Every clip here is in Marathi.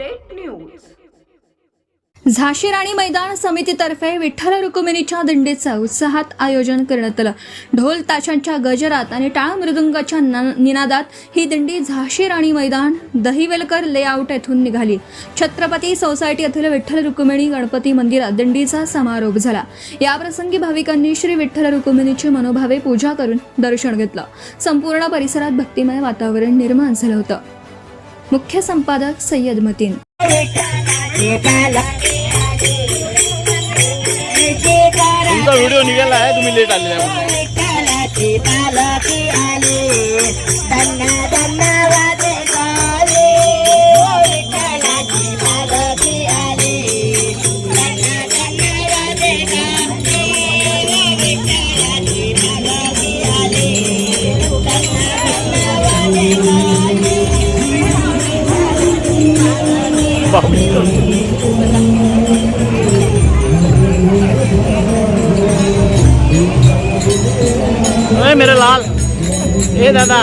Update news. झाशी राणी मैदान समितीतर्फे विठ्ठल रुक्मिणीच्या दिंडीचं उत्साहात आयोजन करण्यात आलं. ढोल ताशांच्या गजरात आणि टाळ मृदुंगाच्या निनादात ही दिंडी झाशी राणी मैदान दहिवेलकर लेआउट येथून निघाली. छत्रपती सोसायटी येथील विठ्ठल रुक्मिणी गणपती मंदिरात दिंडीचा समारोप झाला. याप्रसंगी भाविकांनी श्री विठ्ठल रुक्मिणीची मनोभावे पूजा करून दर्शन घेतलं. संपूर्ण परिसरात भक्तिमय वातावरण निर्माण झालं होतं. मुख्य संपादक सय्यद मतीन. तुमचा व्हिडिओ निघाला आहे, तुम्ही लेट आले मेरे लाल ए दादा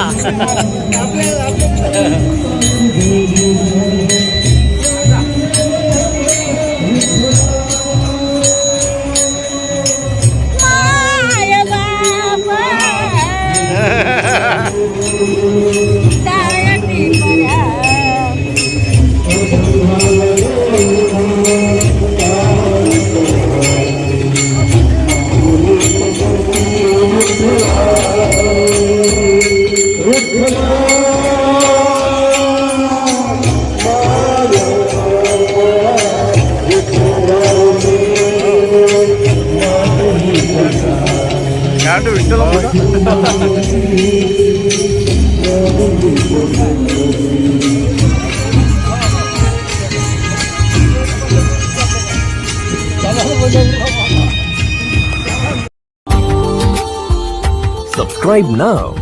Subscribe now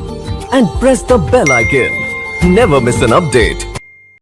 and press the bell icon. Never miss an update.